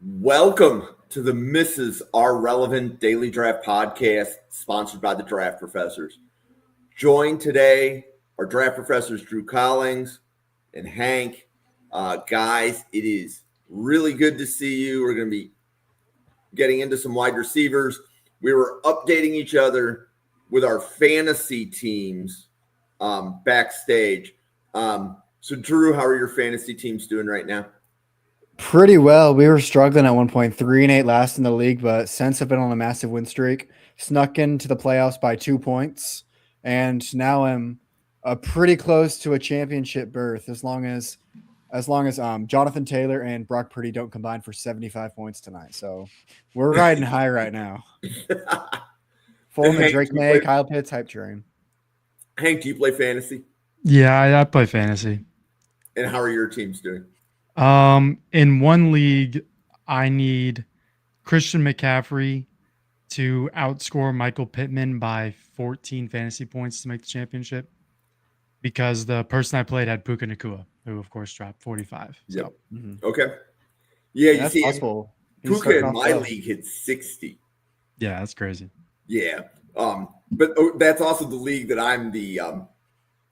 Welcome to the Mrs. R Relevant Daily Draft Podcast, sponsored by the Draft Professors. Joined today are Draft Professors Drew Collins and Hank. Guys, it is really good to see you. We're going to be getting into some wide receivers. We were updating each other with our fantasy teams backstage. So, Drew, how are your fantasy teams doing right now? Pretty well. We were struggling at one point, 3-8 last in the league, but since have been on a massive win streak, snuck into the playoffs by 2 points, and now I'm pretty close to a championship berth as long as Jonathan Taylor and Brock Purdy don't combine for 75 points tonight. So we're riding high right now. Full in the Drake May, Kyle Pitts hype train. Hank, do you play fantasy? Yeah, I play fantasy. And how are your teams doing? In one league, I need Christian McCaffrey to outscore Michael Pittman by 14 fantasy points to make the championship, because the person I played had Puka Nacua, who of course dropped 45. Yep. Mm-hmm. Okay. Yeah, you That's see, possible. Puka in my league hit 60. Yeah, that's crazy. Yeah. But that's also the league that I'm the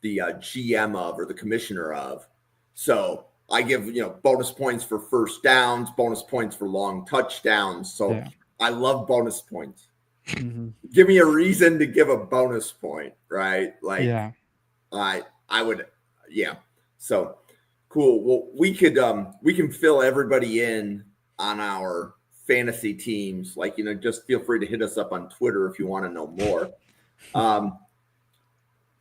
GM of, or the commissioner of. So I give bonus points for first downs, bonus points for long touchdowns. So yeah. I love bonus points. Mm-hmm. Give me a reason to give a bonus point, right? Like, yeah, I would, yeah. So cool. Well, we can fill everybody in on our fantasy teams. Like, just feel free to hit us up on Twitter if you want to know more.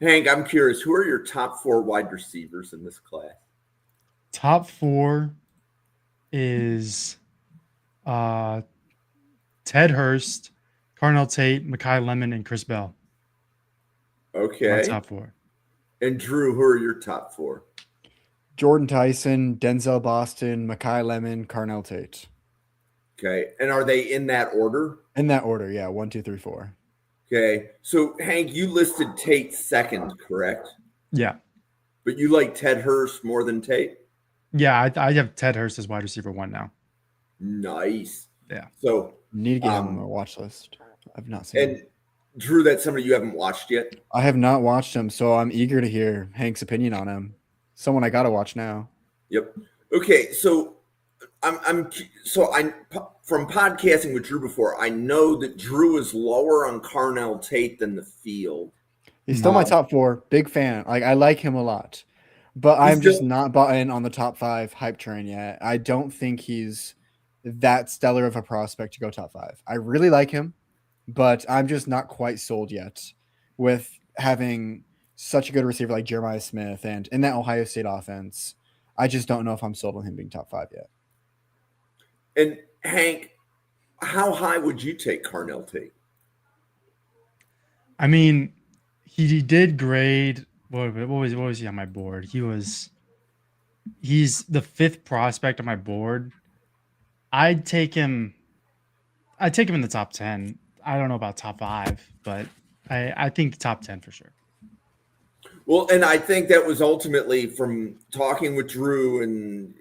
Hank, I'm curious, who are your top 4 wide receivers in this class? Top 4 is Ted Hurst, Carnell Tate, Mekhi Lemon, and Chris Bell. Okay. My top 4. And Drew, who are your top 4? Jordan Tyson, Denzel Boston, Mekhi Lemon, Carnell Tate. Okay. And are they in that order? In that order, yeah. 1, 2, 3, 4. Okay. So, Hank, you listed Tate second, correct? Yeah. But you like Ted Hurst more than Tate? Yeah, I have Ted Hurst as wide receiver 1 now. Nice. Yeah. So need to get him on my watch list. I've not seen him. Drew, that's somebody you haven't watched yet? I have not watched him, so I'm eager to hear Hank's opinion on him. Someone I got to watch now. Yep. Okay, so I'm from podcasting with Drew before, I know that Drew is lower on Carnell Tate than the field. He's still my top 4. Big fan. I like him a lot. But I'm just not bought in on the top 5 hype train yet. I don't think he's that stellar of a prospect to go top 5. I really like him, but I'm just not quite sold yet with having such a good receiver like Jeremiah Smith and in that Ohio State offense. I just don't know if I'm sold on him being top 5 yet. And Hank, how high would you take Carnell Tate? I mean, he did grade. What was he on my board? He's the 5th prospect on my board. I'd take him in the top 10. I don't know about top 5, but I think top 10 for sure. Well, and I think that was ultimately from talking with Drew and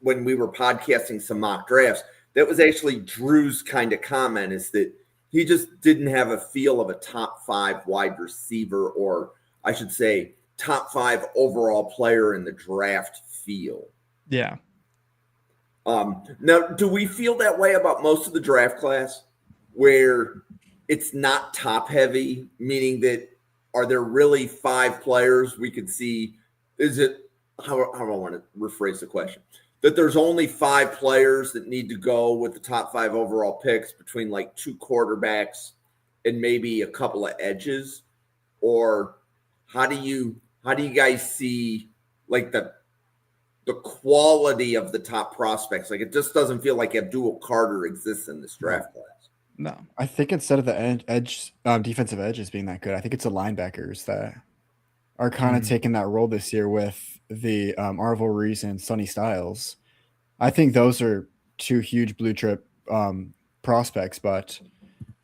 when we were podcasting some mock drafts, that was actually Drew's kind of comment, is that he just didn't have a feel of a top 5 wide receiver, or I should say top 5 overall player in the draft feel. Yeah. Now, do we feel that way about most of the draft class, where it's not top heavy, meaning that are there really 5 players we could see? Is it, how do I want to rephrase the question? That there's only 5 players that need to go with the top 5 overall picks between like 2 quarterbacks and maybe a couple of edges? Or how do you guys see like the quality of the top prospects? Like, it just doesn't feel like Abdul Carter exists in this draft class. No, I think instead of the defensive edges being that good, I think it's the linebackers that are kind of taking that role this year with the Arvil Reese and Sonny Styles. I think those are 2 huge blue chip prospects, but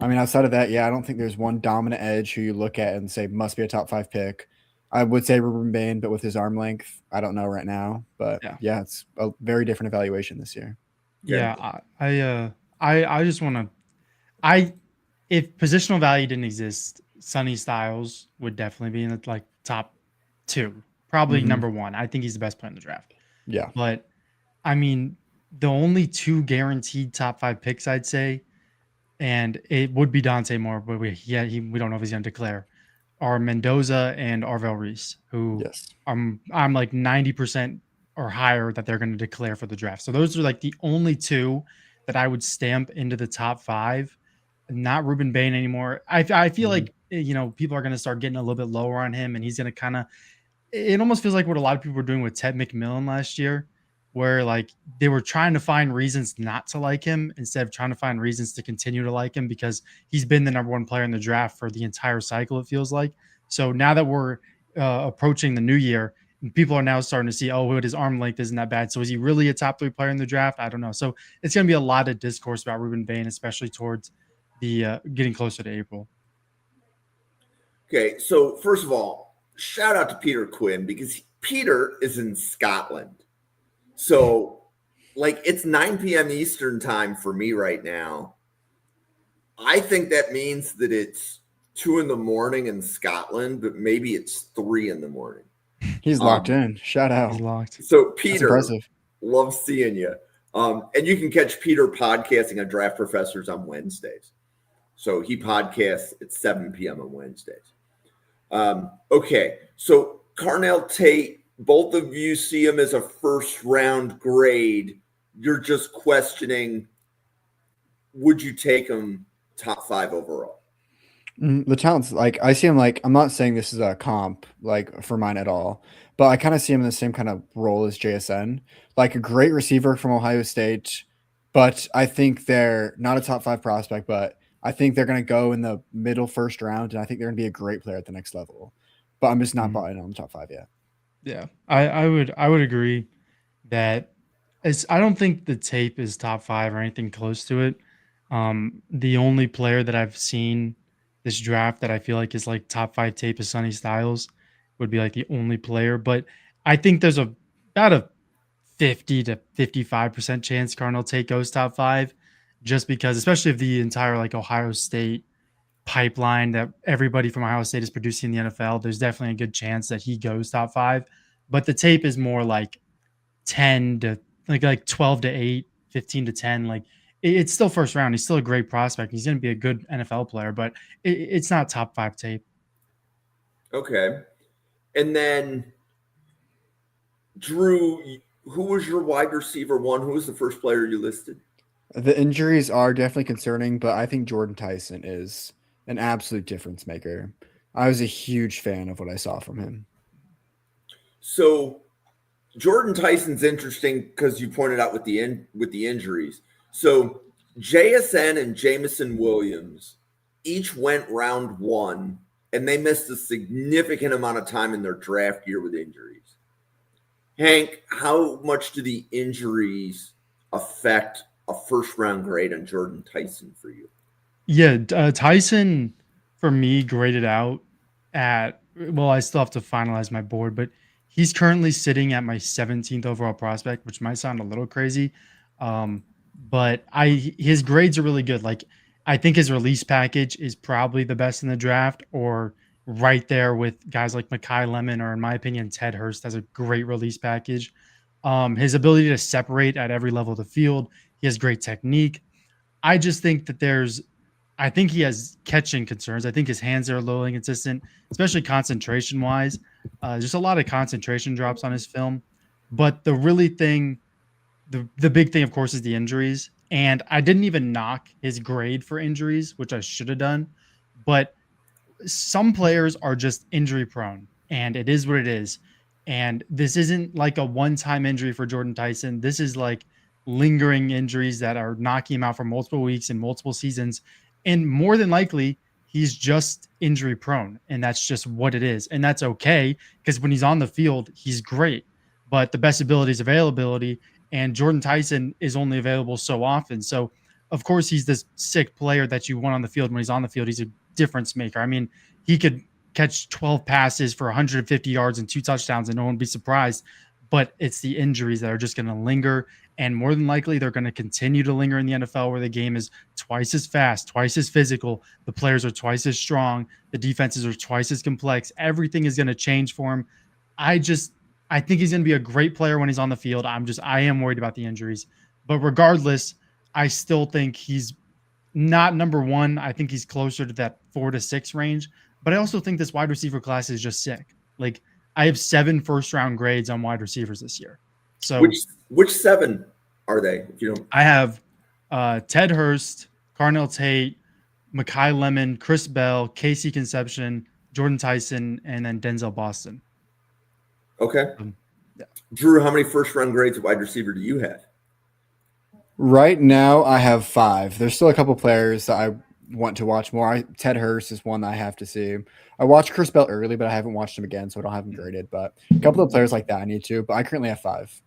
I mean, outside of that, yeah, I don't think there's one dominant edge who you look at and say must be a top 5 pick. I would say Ruben Bain, but with his arm length, I don't know right now. But yeah, it's a very different evaluation this year. Yeah, I just want to. I if positional value didn't exist, Sonny Styles would definitely be in the like top two, probably Mhm. number one. I think he's the best player in the draft. Yeah. But I mean, the only two guaranteed top five picks, I'd say, and it would be Dante Moore, but we don't know if he's going to declare, are Mendoza and Arvel Reese, who Yes. I'm like 90% or higher that they're going to declare for the draft. So those are like the only two that I would stamp into the top five. Not Ruben Bain anymore. I feel Mhm. like people are going to start getting a little bit lower on him, and he's going to kind of. It almost feels like what a lot of people were doing with Ted McMillan last year, where like they were trying to find reasons not to like him instead of trying to find reasons to continue to like him because he's been the number one player in the draft for the entire cycle. It feels like. So now that we're approaching the new year, and people are now starting to see, oh, his arm length isn't that bad. So is he really a top three player in the draft? I don't know. So it's going to be a lot of discourse about Ruben Bain, especially towards the getting closer to April. Okay, so first of all, shout out to Peter Quinn because Peter is in Scotland. So, like, it's 9 p.m. Eastern time for me right now. I think that means that it's 2 in the morning in Scotland, but maybe it's 3 in the morning. He's locked in. Shout out. He's locked. So, That's Peter, impressive. love seeing you. And you can catch Peter podcasting on Draft Professors on Wednesdays. So he podcasts at 7 p.m. on Wednesdays. Okay, so Carnell Tate, both of you see him as a first round grade. You're just questioning, would you take him top 5 overall? The talent's like I see him like I'm not saying this is a comp like for mine at all, but I kind of see him in the same kind of role as JSN, like a great receiver from Ohio State, but I think they're not a top 5 prospect, but I think they're going to go in the middle first round, and I think they're going to be a great player at the next level. But I'm just not buying on the top 5 yet. Yeah, I would agree that I don't think the tape is top 5 or anything close to it. The only player that I've seen this draft that I feel like is like top 5 tape is Sonny Styles would be like the only player, but I think there's about a 50 to 55% chance Carnell Tate goes top 5 just because especially if the entire like Ohio State pipeline that everybody from Ohio State is producing in the NFL, there's definitely a good chance that he goes top 5, but the tape is more like 10 to like 12 to 8, 15 to 10. Like it's still first round. He's still a great prospect. He's going to be a good NFL player, but it's not top 5 tape. Okay. And then, Drew, who was your wide receiver one? Who was the first player you listed? The injuries are definitely concerning, but I think Jordan Tyson is an absolute difference maker. I was a huge fan of what I saw from him. So Jordan Tyson's interesting because you pointed out with the injuries. So JSN and Jamison Williams each went round 1, and they missed a significant amount of time in their draft year with injuries. Hank, how much do the injuries affect a first round grade on Jordan Tyson for you? Yeah, Tyson for me graded out at I still have to finalize my board, but he's currently sitting at my 17th overall prospect, which might sound a little crazy. But his grades are really good. Like I think his release package is probably the best in the draft or right there with guys like Makai Lemon or in my opinion, Ted Hurst has a great release package. His ability to separate at every level of the field, he has great technique. I just think that I think he has catching concerns. I think his hands are a little inconsistent, especially concentration wise. Just a lot of concentration drops on his film. But the big thing, of course, is the injuries. And I didn't even knock his grade for injuries, which I should have done. But some players are just injury prone, and it is what it is. And this isn't like a one-time injury for Jordan Tyson. This is like lingering injuries that are knocking him out for multiple weeks and multiple seasons. And more than likely, he's just injury prone. And that's just what it is. And that's okay because when he's on the field, he's great. But the best ability is availability. And Jordan Tyson is only available so often. So, of course, he's this sick player that you want on the field. When he's on the field, he's a difference maker. I mean, he could catch 12 passes for 150 yards and 2 touchdowns and no one would be surprised. But it's the injuries that are just going to linger. And more than likely, they're going to continue to linger in the NFL where the game is twice as fast, twice as physical. The players are twice as strong. The defenses are twice as complex. Everything is going to change for him. I think he's going to be a great player when he's on the field. I am worried about the injuries. But regardless, I still think he's not number one. I think he's closer to that 4 to 6 range. But I also think this wide receiver class is just sick. Like, I have 7 first-round grades on wide receivers this year. So which 7 are they? If you don't, I have Ted Hurst, Carnell Tate, Mekhi Lemon, Chris Bell, Casey Conception, Jordan Tyson, and then Denzel Boston. okay. Yeah. Drew, how many first-round grades at wide receiver do you have? Right now, I have 5. There's still a couple players that I want to watch more. Ted Hurst is one that I have to see. I watched Chris Bell early, but I haven't watched him again, so I don't have him graded. But a couple of players like that I need to. But I currently have 5.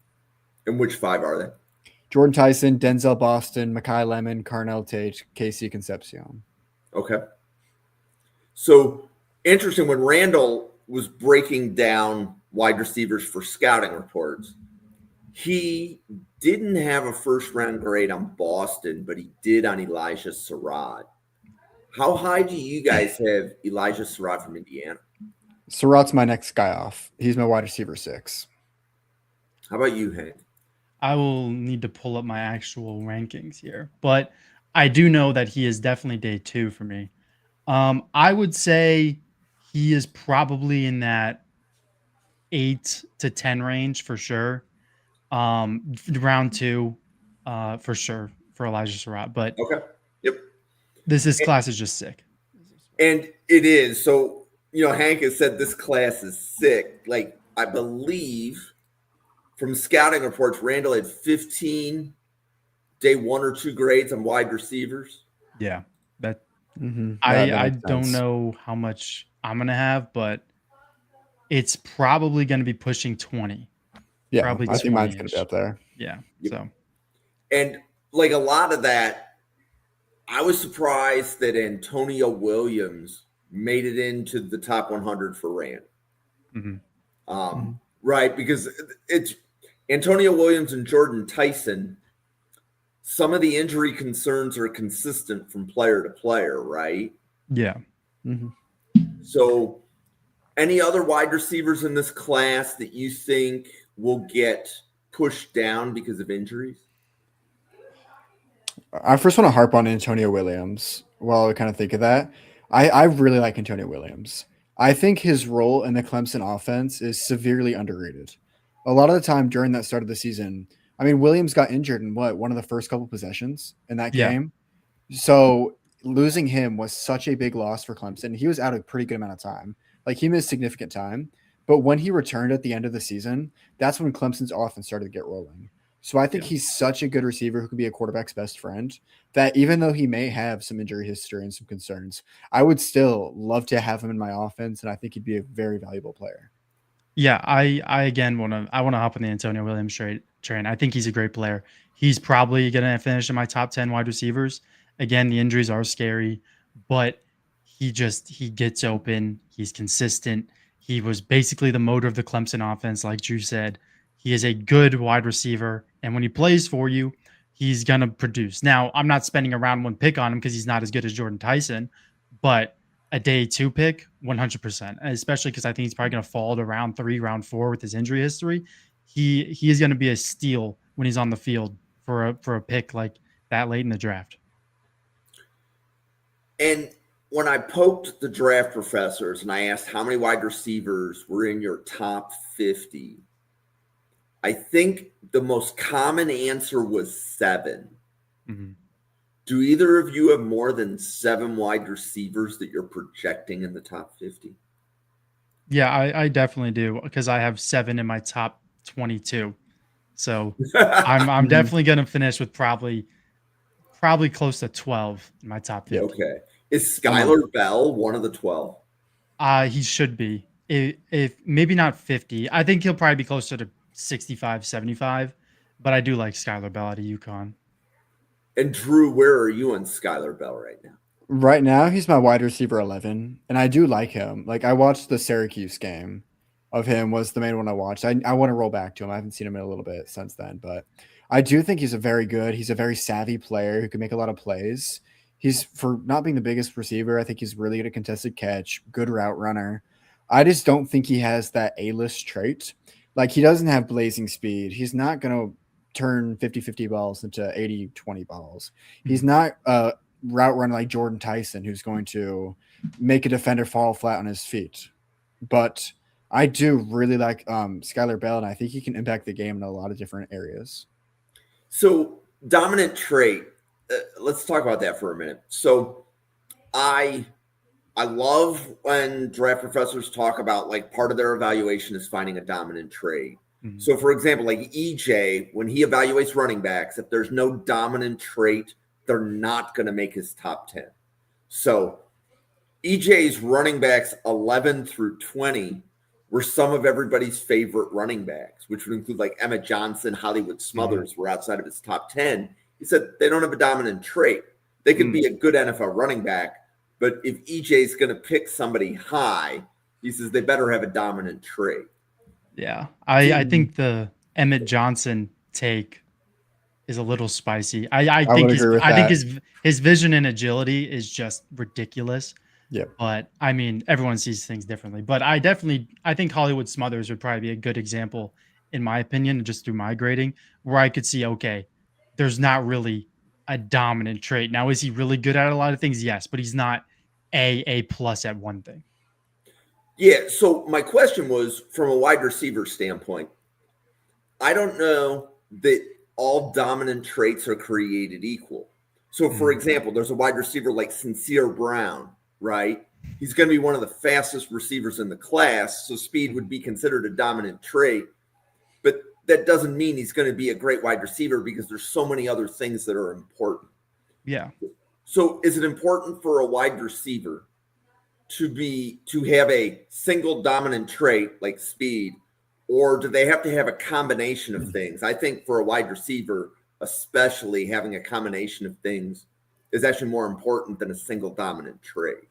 And which 5 are they? Jordan Tyson, Denzel Boston, Mekhi Lemon, Carnell Tate, Casey Concepcion. Okay. So interesting, when Randall was breaking down wide receivers for scouting reports, he didn't have a first-round grade on Boston, but he did on Elijah Surratt. How high do you guys have Elijah Surratt from Indiana? Surratt's my next guy off. He's my wide receiver 6. How about you, Hank? I will need to pull up my actual rankings here, but I do know that he is definitely day 2 for me. I would say he is probably in that 8 to 10 range for sure. Round 2, for sure for Elijah Surratt, but Okay. Yep. this class is just sick. And it is. So, Hank has said this class is sick. Like, I believe from scouting reports, Randall had 15 day 1 or 2 grades on wide receivers. Yeah, that That I makes don't sense. know how much I'm gonna have, but it's probably gonna be pushing 20. Yeah, Probably I think mine's going 20-ish. to be up there. Yeah. Yep. So And like a lot of that, I was surprised that Antonio Williams made it into the top 100 for Rand. mhm. Right, because it's Antonio Williams and Jordan Tyson. Some of the injury concerns are consistent from player to player, right? Yeah. Mhm. So, any other wide receivers in this class that you think will get pushed down because of injuries? I first want to harp on Antonio Williams while I kind of think of that. I really like Antonio Williams. I think his role in the Clemson offense is severely underrated. A lot of the time during that start of the season, I mean, Williams got injured in one of the first couple possessions in that Yeah. game. So losing him was such a big loss for Clemson. He was out a pretty good amount of time. Like, he missed significant time. But when he returned at the end of the season, that's when Clemson's offense started to get rolling. So I think he's such a good receiver who can be a quarterback's best friend that even though he may have some injury history and some concerns, I would still love to have him in my offense, and I think he'd be a very valuable player. Yeah, I again want to hop on the Antonio Williams train. I think he's a great player. He's probably going to finish in my top 10 wide receivers. Again, the injuries are scary, but he gets open. He's consistent. He was basically the motor of the Clemson offense, like Drew said. He is a good wide receiver, and when he plays for you, he's going to produce. Now, I'm not spending a round 1 pick on him because he's not as good as Jordan Tyson, but a day 2 pick, 100%, especially because I think he's probably going to fall to round 3, round 4 with his injury history. He is going to be a steal when he's on the field for a pick like that late in the draft. And when I poked the draft professors and I asked how many wide receivers were in your top 50, I think the most common answer was 7. Mm-hmm. Do either of you have more than 7 wide receivers that you're projecting in the top 50? Yeah, I definitely do because I have 7 in my top 22. So I'm definitely going to finish with probably close to 12 in my top 50. Okay. Is Skylar Bell one of the 12? He should be. If maybe not 50. I think he'll probably be closer to 65, 75, but I do like Skylar Bell out of UConn. And Drew, where are you on Skylar Bell right now? Right now, he's my wide receiver 11, and I do like him. Like, I watched the Syracuse game of him was the main one I watched. I want to roll back to him. I haven't seen him in a little bit since then, but I do think he's he's a very savvy player who can make a lot of plays. He's, for not being the biggest receiver, I think he's really good at contested catch, good route runner. I just don't think he has that A-list trait. Like, he doesn't have blazing speed. He's not going to turn 50-50 balls into 80-20 balls. He's not a route runner like Jordan Tyson, who's going to make a defender fall flat on his feet. But I do really like Skylar Bell, and I think he can impact the game in a lot of different areas. So dominant trait. Let's talk about that for a minute. So I love when draft professors talk about, like, part of their evaluation is finding a dominant trait. Mhm. So, for example, like EJ, when he evaluates running backs, if there's no dominant trait, they're not going to make his top 10. So EJ's running backs 11 through 20 were some of everybody's favorite running backs, which would include like Emmett Johnson, Hollywood Smothers, were outside of his top 10. He said they don't have a dominant trait. They can be a good NFL running back, but if EJ's going to pick somebody high, he says they better have a dominant trait. Yeah, I think the Emmett Johnson take is a little spicy. I think would agree with I think that. his vision and agility is just ridiculous. Yep. But I mean, everyone sees things differently. But I think Hollywood Smothers would probably be a good example, in my opinion, just through my grading, where I could see, okay, there's not really a dominant trait. Now, is he really good at a lot of things? Yes, but he's not A plus at one thing. Yeah, so my question was from a wide receiver standpoint. I don't know that all dominant traits are created equal. So, for example, there's a wide receiver like Sincere Brown, right? He's going to be one of the fastest receivers in the class, so speed would be considered a dominant trait. But that doesn't mean he's going to be a great wide receiver because there's so many other things that are important. Yeah. So, is it important for a wide receiver to have a single dominant trait like speed, or do they have to have a combination of things? I think for a wide receiver, especially, having a combination of things is actually more important than a single dominant trait.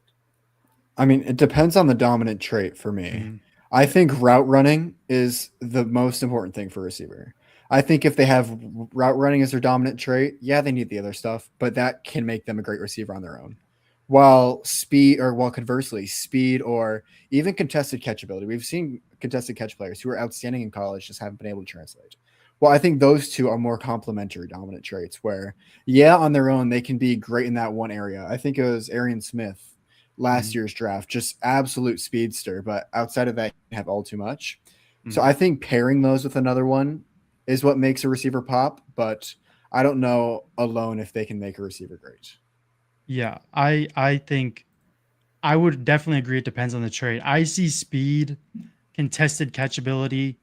I mean, it depends on the dominant trait for me. Mhm. I think route running is the most important thing for a receiver. I think if they have route running as their dominant trait, yeah, they need the other stuff, but that can make them a great receiver on their own. While conversely, speed or even contested catch ability, we've seen contested catch players who are outstanding in college just haven't been able to translate. Well, I think those two are more complementary dominant traits where, yeah, on their own, they can be great in that one area. I think it was Arian Smith last year's draft, just absolute speedster, but outside of that, you have all too much. So I think pairing those with another one is what makes a receiver pop, but I don't know alone if they can make a receiver great. Yeah, I think I would definitely agree. It depends on the trait. I see speed, contested catchability,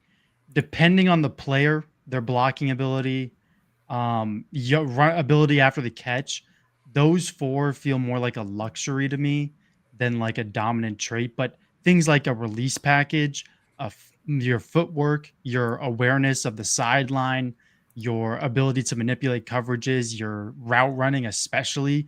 depending on the player, their blocking ability, ability after the catch. Those four feel more like a luxury to me than like a dominant trait. But things like a release package, your footwork, your awareness of the sideline, your ability to manipulate coverages, your route running, especially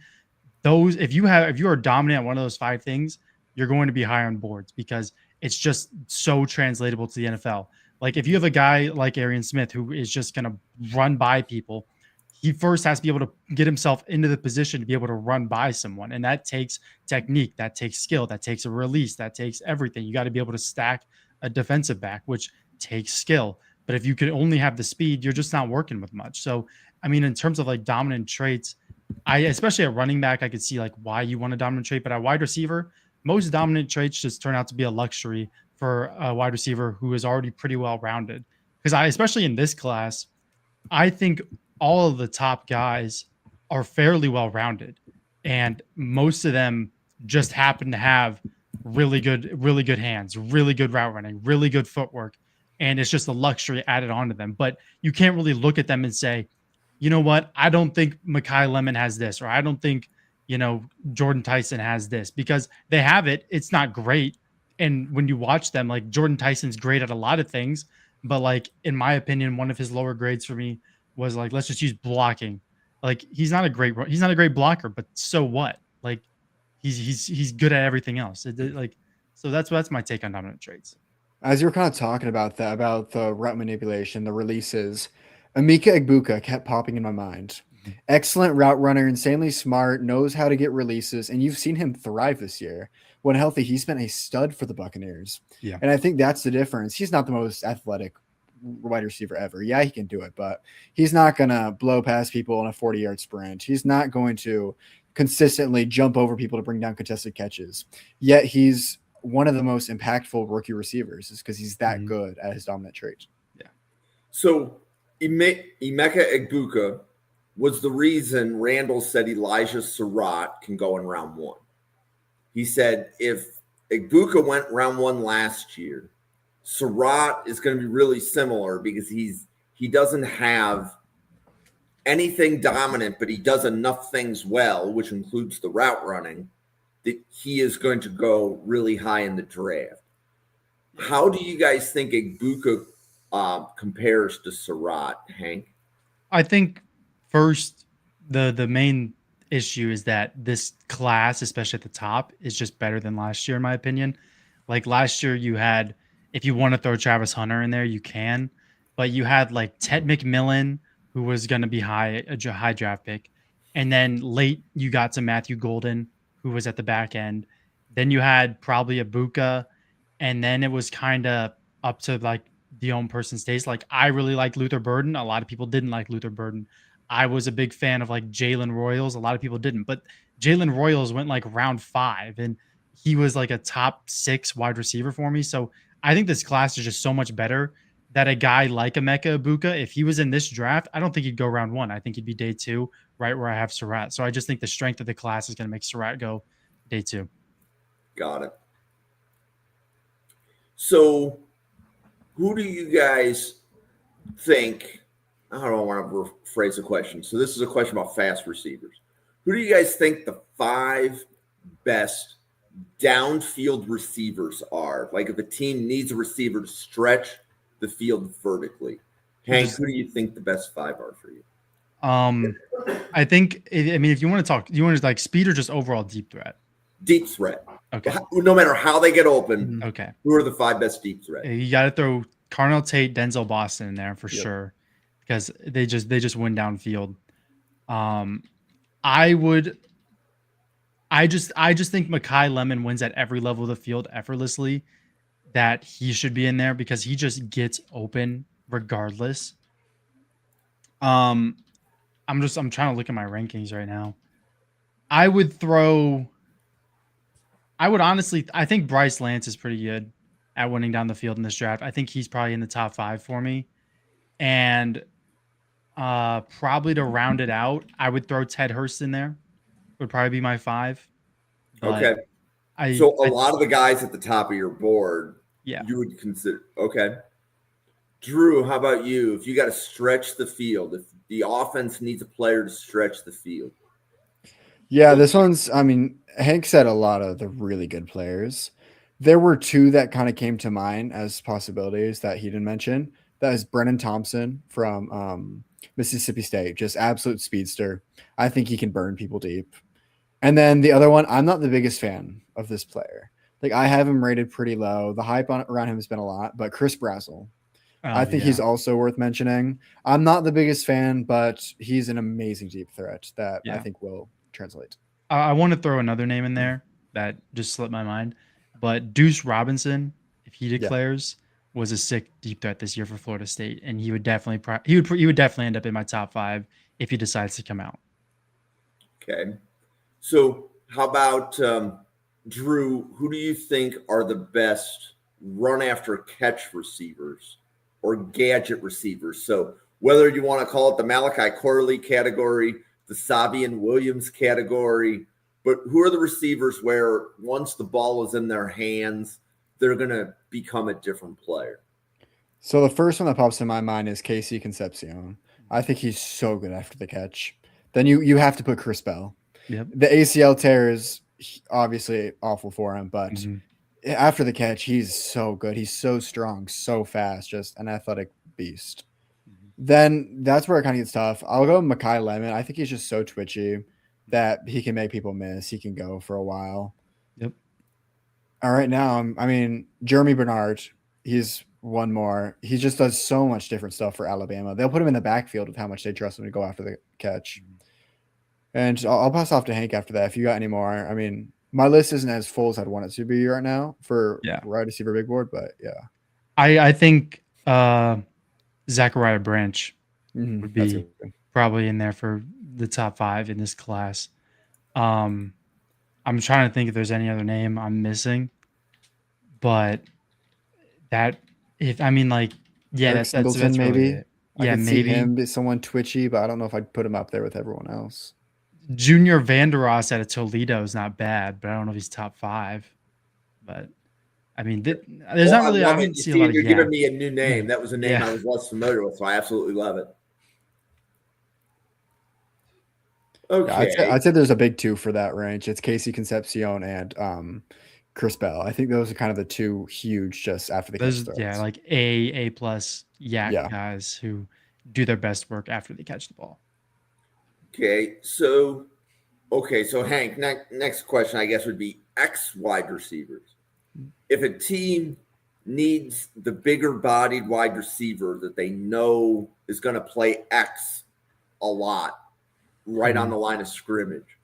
those, if you are dominant at one of those five things, you're going to be high on boards because it's just so translatable to the NFL. Like if you have a guy like Arian Smith who is just going to run by people, he first has to be able to get himself into the position to be able to run by someone, and that takes technique, that takes skill, that takes a release, that takes everything. You got to be able to stack a defensive back, which takes skill. But if you could only have the speed, you're just not working with much. So I mean, in terms of like dominant traits, especially at running back, I could see like why you want a dominant trait, but at wide receiver, most dominant traits just turn out to be a luxury for a wide receiver who is already pretty well rounded. Because especially in this class, I think all of the top guys are fairly well rounded, and most of them just happen to have really good hands, really good route running, really good footwork, and it's just a luxury added onto them. But you can't really look at them and say, you know what? I don't think Makai Lemon has this, or I don't think, Jordan Tyson has this, because they have it. It's not great. And when you watch them, like Jordan Tyson's great at a lot of things, but like, in my opinion, one of his lower grades for me was like, let's just use blocking. Like he's not a great blocker, but so what? Like he's good at everything else. So that's my take on dominant traits. As you were kind of talking about that, about the route manipulation, the releases, Emeka Egbuka kept popping in my mind. Mhm. Excellent route runner, insanely smart, knows how to get releases, and you've seen him thrive this year. When healthy, he's been a stud for the Buccaneers. Yeah. And I think that's the difference. He's not the most athletic wide receiver ever. Yeah, he can do it, but he's not going to blow past people in a 40-yard sprint. He's not going to consistently jump over people to bring down contested catches. Yet he's one of the most impactful rookie receivers is because he's that good at his dominant trait. So Emeka Egbuka was the reason Randall said Elijah Surratt can go in round 1. He said if Egbuka went round 1 last year, Surratt is going to be really similar because he doesn't have anything dominant, but he does enough things well, which includes the route running, that he is going to go really high in the draft. How do you guys think Egbuka compares to Surratt, Hank? I think first the main issue is that this class, especially at the top, is just better than last year, in my opinion. Like last year, you had, if you want to throw Travis Hunter in there, you can, but you had like Ted McMillan, who was going to be a high draft pick, and then late you got to Matthew Golden, who was at the back end. Then you had probably a Buka, and then it was kind of up to like the own person's taste. Like I really like Luther Burden. A lot of people didn't like Luther Burden. I was a big fan of like Jalen Royals. A lot of people didn't, but Jalen Royals went like round 5 and he was like a top 6 wide receiver for me. So I think this class is just so much better that a guy like Emeka Egbuka, if he was in this draft, I don't think he'd go round 1. I think he'd be day 2, right where I have Surratt. So I just think the strength of the class is going to make Surratt go day 2. Got it. So who do you guys think? I don't want to rephrase the question. So this is a question about fast receivers. Who do you guys think the 5 best downfield receivers are? Like if a team needs a receiver to stretch the field vertically. Hank, who do you think the best 5 are for you? I think, I mean, if you want to talk, you want to like speed or just overall deep threat? Deep threat. Okay. No matter how they get open. Okay. Who are the 5 best deep threat? You got to throw Carnell Tate, Denzel Boston in there for sure, because they just win downfield. I just think Mekhi Lemon wins at every level of the field effortlessly. That he should be in there because he just gets open regardless. I'm trying to look at my rankings right now. I think Bryce Lance is pretty good at winning down the field in this draft. I think he's probably in the top 5 for me. And probably to round it out, I would throw Ted Hurst in there. Would probably be my 5. Okay. A lot of the guys at the top of your board, you would consider. Okay. Drew, how about you? If you got to stretch the field, if the offense needs a player to stretch the field. Yeah, this one's, I mean, Hank said a lot of the really good players. There were 2 that kind of came to mind as possibilities that he didn't mention. That is Brennan Thompson from Mississippi State, just absolute speedster. I think he can burn people deep. And then the other one, I'm not the biggest fan of this player. Like I have him rated pretty low. The hype around him has been a lot, but Chris Brazzell. I think he's also worth mentioning. I'm not the biggest fan, but he's an amazing deep threat that I think will translate. I want to throw another name in there that just slipped my mind, but Deuce Robinson, if he declares, was a sick deep threat this year for Florida State, and he would definitely end up in my top 5 if he decides to come out. Okay, so how about Drew? Who do you think are the best run after catch receivers or gadget receivers? So whether you want to call it the Malachi Corley category, the Savion Williams category, but who are the receivers where once the ball is in their hands, they're going to become a different player? So the first one that pops in my mind is Casey Concepcion. I think he's so good after the catch. Then you have to put Chris Bell. Yep. The ACL tear is obviously awful for him, but after the catch, he's so good. He's so strong, so fast, just an athletic beast. Then that's where it kind of gets tough. I'll go with Mekhi Lemon. I think he's just so twitchy that he can make people miss. He can go for a while. Yep. All right, now, I mean, Jeremy Bernard, he's one more. He just does so much different stuff for Alabama. They'll put him in the backfield with how much they trust him to go after the catch. And I'll pass off to Hank after that. If you got any more, I mean, my list isn't as full as I'd want it to be right now for Yeah. wide receiver big board, but yeah. I think Zachariah Branch would That's be good. probably in there for the top 5 in this class. I'm trying to think if there's any other name I'm missing, but that if I mean like yeah, Eric that's Singleton, really maybe. it. I Yeah, could see maybe him be someone twitchy, but I don't know if I'd put him up there with everyone else. Junior Vandeross out of Toledo is not bad, but I don't know if he's top 5. But I mean, there's not really. I love it. haven't You seen see, a lot of you're yeah. giving me a new name. That was a name Yeah. I was less familiar with, so I absolutely love it. Okay. Yeah, I'd say there's a big 2 for that range. It's Casey Concepcion and Chris Bell. I think those are kind of the 2 huge just after the catch Those throws. like A plus yak Yeah. guys who do their best work after they catch the ball. Okay. So Hank, next question I guess would be X wide receivers. If a team needs the bigger bodied wide receiver that they know is going to play X a lot right on the line of scrimmage,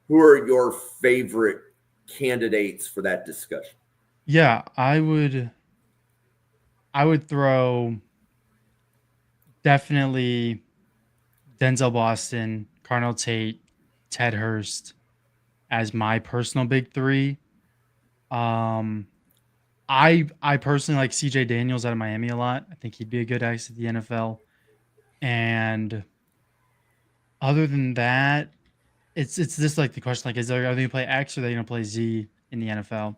who are your favorite candidates for that discussion? Yeah, I would throw definitely Denzel Boston, Carnell Tate, Ted Hurst as my personal big 3. I personally like CJ Daniels out of Miami a lot. I think he'd be a good X at the NFL. And other than that, it's just like the question like are they going to play X or are they going to play Z in the NFL?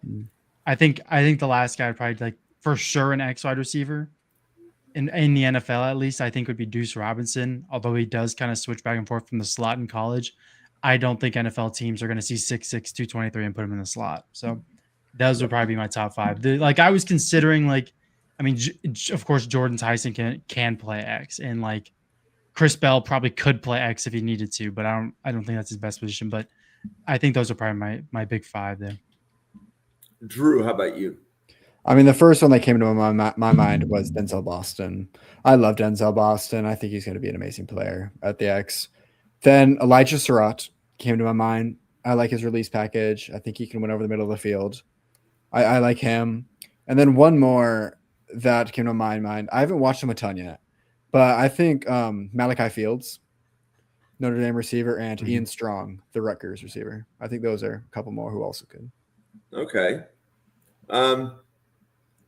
I think the last guy would probably like for sure an X wide receiver in the NFL at least. I think would be Deuce Robinson, although he does kind of switch back and forth from the slot in college. I don't think NFL teams are going to see 6'6", 223 and put him in the slot. So those would probably be my top 5. Like I was considering like, I mean, of course Jordan Tyson can play X, and like Chris Bell probably could play X if he needed to, but I don't think that's his best position. But I think those are probably my big 5 there. Drew, how about you? I mean, the first one that came to my mind was Denzel Boston. I love Denzel Boston. I think he's going to be an amazing player at the X. Then Elijah Surratt came to my mind. I like his release package. I think he can win over the middle of the field. I like him. And then one more that came to my mind. I haven't watched him a ton yet, but I think Malachi Fields, Notre Dame receiver, and Ian Strong, the Rutgers receiver. I think those are a couple more who also could. Okay. Do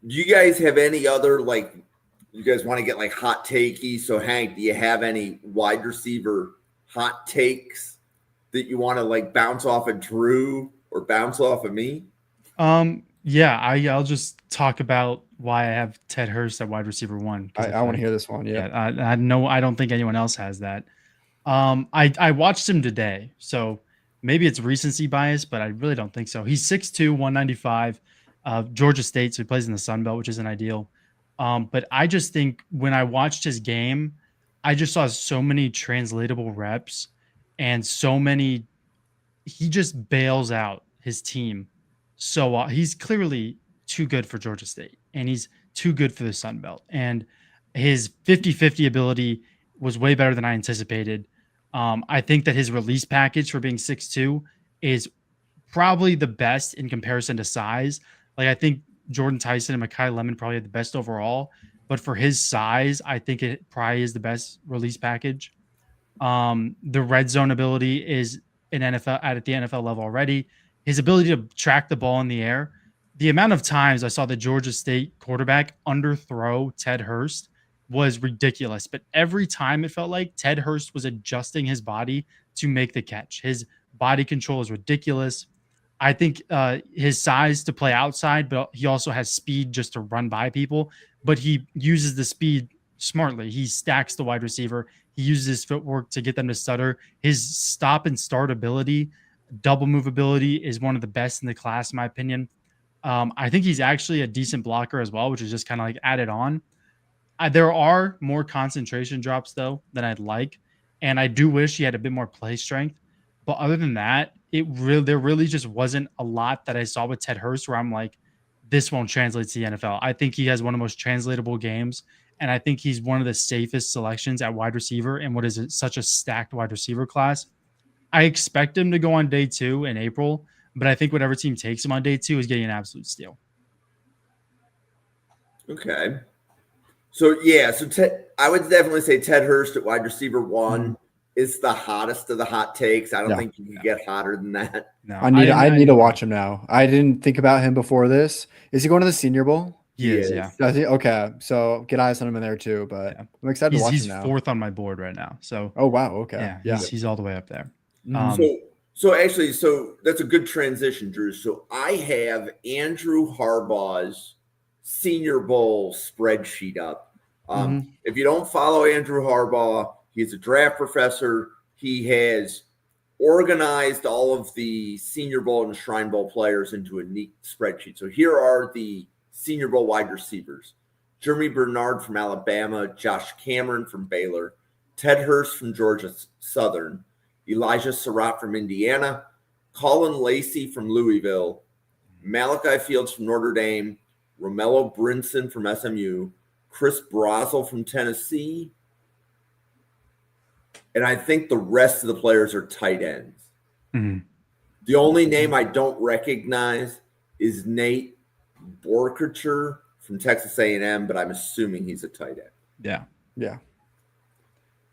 you guys have any other like? You guys want to get like hot takey? So Hank, do you have any wide receiver hot takes that you want to like bounce off of Drew or bounce off of me? Yeah, I'll just talk about why I have Ted Hurst at wide receiver 1. I want to hear this one. Yeah, I know. I don't think anyone else has that. I watched him today, so maybe it's recency bias, but I really don't think so. He's 6'2", 195, Georgia State, so he plays in the Sun Belt, which isn't ideal. But I just think when I watched his game, I just saw so many translatable reps and so many. He just bails out his team. So he's clearly too good for Georgia State, and he's too good for the Sun Belt. And his 50-50 ability was way better than I anticipated. I think that his release package for being 6'2" is probably the best in comparison to size. Like I think Jordan Tyson and Mekhi Lemon probably had the best overall, but for his size, I think it probably is the best release package. The red zone ability is an NFL at the NFL level already. His ability to track the ball in the air. The amount of times I saw the Georgia State quarterback underthrow Ted Hurst was ridiculous. But every time it felt like Ted Hurst was adjusting his body to make the catch. His body control is ridiculous. I think his size to play outside, but he also has speed just to run by people. But he uses the speed smartly. He stacks the wide receiver. He uses his footwork to get them to stutter. His stop and start ability, double move ability is one of the best in the class, in my opinion. I think he's actually a decent blocker as well, which is just kind of like added on. There are more concentration drops, though, than I'd like. And I do wish he had a bit more play strength. But other than that, there really just wasn't a lot that I saw with Ted Hurst where I'm like, this won't translate to the NFL. I think he has one of the most translatable games, and I think he's one of the safest selections at wide receiver in what is such a stacked wide receiver class. I expect him to go on day 2 in April, but I think whatever team takes him on day 2 is getting an absolute steal. Okay. So yeah, I would definitely say Ted Hurst at wide receiver 1 is the hottest of the hot takes. I don't think you can get hotter than that. No, I need to watch him now. I didn't think about him before this. Is he going to the Senior Bowl? He is, yeah. Does he? Okay, so get eyes on him in there too. But Yeah. I'm excited to watch He's him now. 4th on my board right now. So Oh wow, okay, yeah. He's all the way up there. So actually, that's a good transition, Drew. So I have Andrew Harbaugh's Senior Bowl spreadsheet up. If you don't follow Andrew Harbaugh, he's a draft professor. He has organized all of the Senior Bowl and Shrine Bowl players into a neat spreadsheet. So here are the Senior Bowl wide receivers: Jeremy Bernard from Alabama, Josh Cameron from Baylor, Ted Hurst from Georgia Southern, Elijah Surratt from Indiana, Colin Lacey from Louisville, Malachi Fields from Notre Dame, Romello Brinson from SMU, Chris Brazel from Tennessee, and I think the rest of the players are tight ends. The only name I don't recognize is Nate Borkacher from Texas A&M, but I'm assuming he's a tight end. Yeah.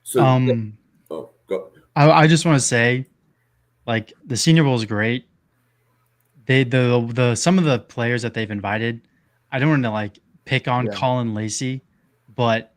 So, go. I just want to say, like, the Senior Bowl is great. The some of the players that they've invited, I don't want to like pick on Colin Lacey, but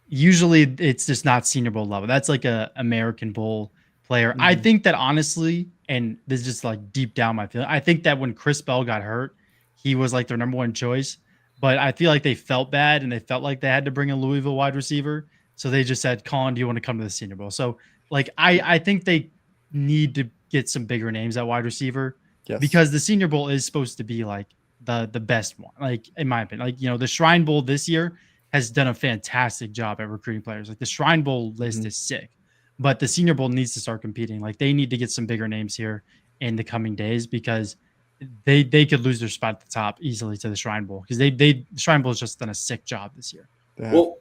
usually it's just not Senior Bowl level. That's like a American Bowl player. I think that honestly, and this is just like deep down my feeling, I think that when Chris Bell got hurt, he was like their number 1 choice. But I feel like they felt bad and they felt like they had to bring a Louisville wide receiver. So they just said, Colin, do you want to come to the Senior Bowl? So like I think they need to get some bigger names at wide receiver. Yes. Because the Senior Bowl is supposed to be like the best one, like in my opinion. Like, you know, the Shrine Bowl this year has done a fantastic job at recruiting players. Like the Shrine Bowl list is sick, but the Senior Bowl needs to start competing. Like they need to get some bigger names here in the coming days because they could lose their spot at the top easily to the Shrine Bowl because the Shrine Bowl has just done a sick job this year. Well,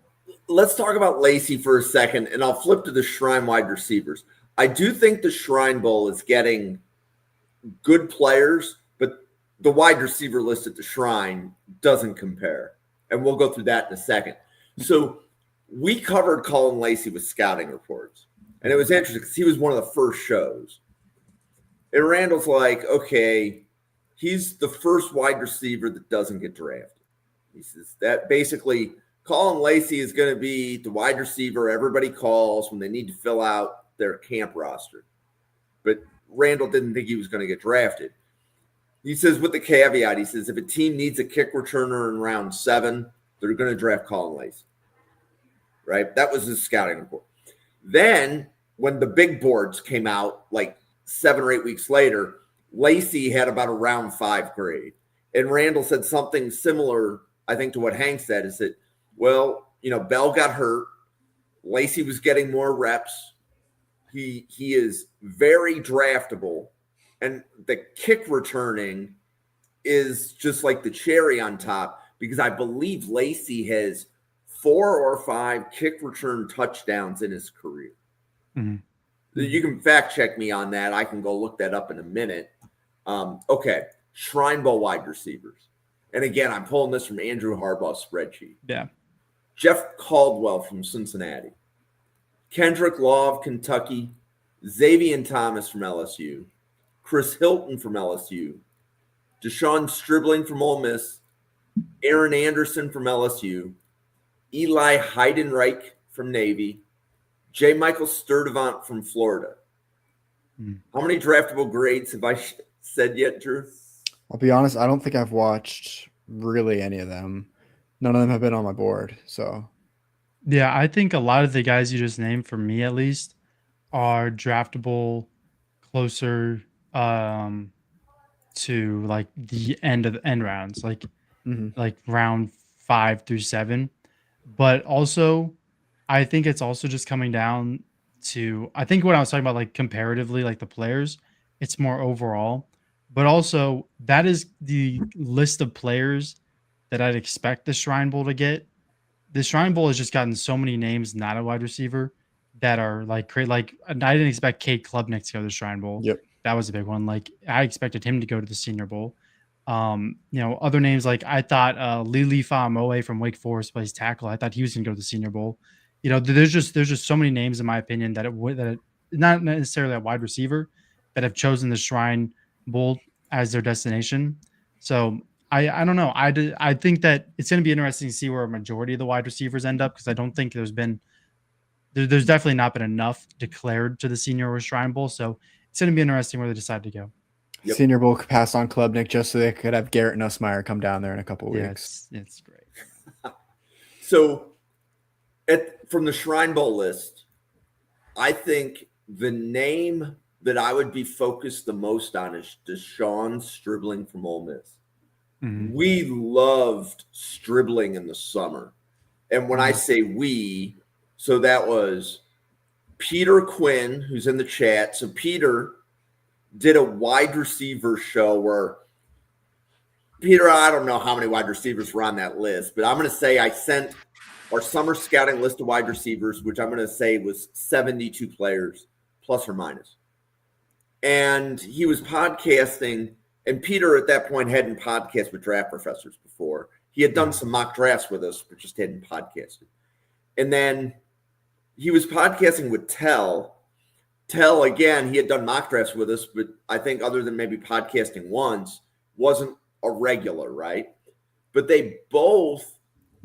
let's talk about Lacey for a second, and I'll flip to the Shrine wide receivers. I do think the Shrine Bowl is getting good players, but the wide receiver list at the Shrine doesn't compare. And we'll go through that in a second. So we covered Colin Lacey with scouting reports. And it was interesting because he was one of the first shows. And Randall's like, okay, he's the first wide receiver that doesn't get drafted. He says that basically Colin Lacey is going to be the wide receiver everybody calls when they need to fill out their camp roster. But Randall didn't think he was going to get drafted. He says with the caveat, he says if a team needs a kick returner in round 7, they're going to draft Colin Lacey. Right? That was his scouting report. Then when the big boards came out like 7 or 8 weeks later, Lacey had about a round 5 grade. And Randall said something similar, I think, to what Hank said, is that, well, you know, Bell got hurt. Lacey was getting more reps. He is very draftable. And the kick returning is just like the cherry on top because I believe Lacey has 4 or 5 kick return touchdowns in his career. You can fact check me on that. I can go look that up in a minute. Okay. Shrine Bowl wide receivers. And again, I'm pulling this from Andrew Harbaugh's spreadsheet. Yeah. Jeff Caldwell from Cincinnati. Kendrick Law of Kentucky. Xavier Thomas from LSU. Chris Hilton from LSU. Deshaun Stribling from Ole Miss. Aaron Anderson from LSU. Eli Heidenreich from Navy. J. Michael Sturdivant from Florida. How many draftable grades have I said yet, Drew? I'll be honest, I don't think I've watched really any of them. None of them have been on my board. So, yeah, I think a lot of the guys you just named, for me at least, are draftable closer to like the end of the end rounds, like round 5 through 7. But also, I think it's also just coming down to, I think what I was talking about, like comparatively, like the players, it's more overall. but also that is the list of players that I'd expect the Shrine Bowl to get. The Shrine Bowl has just gotten so many names, not a wide receiver, that are like great. Like I didn't expect Kate Klubnik to go to the Shrine Bowl. Yep. That was a big one. Like I expected him to go to the Senior Bowl. Other names like I thought Lili Faamoe from Wake Forest plays tackle. I thought he was going to go to the Senior Bowl. There's just so many names in my opinion that not necessarily a wide receiver that have chosen the Shrine Bowl as their destination. So I don't know. I think that it's going to be interesting to see where a majority of the wide receivers end up because I don't think there's definitely not been enough declared to the Senior or Shrine Bowl. So it's going to be interesting where they decide to go. Yep. Senior Bowl passed on Klubnik just so they could have Garrett Nussmeier come down there in a couple weeks. It's great. So from the Shrine Bowl list, I think the name that I would be focused the most on is Deshaun Stribling from Ole Miss. Mhm. We loved Stribling in the summer. And when I say we, so that was Peter Quinn, who's in the chat. So Peter did a wide receiver show where Peter, I don't know how many wide receivers were on that list, but I'm going to say I sent our summer scouting list of wide receivers, which I'm going to say was 72 players, plus or minus. And he was podcasting, and Peter at that point hadn't podcasted with draft professors before. He had done some mock drafts with us, but just hadn't podcasted. And then he was podcasting with Tell. Tell, again, he had done mock drafts with us, but I think other than maybe podcasting once, wasn't a regular, right? But they both,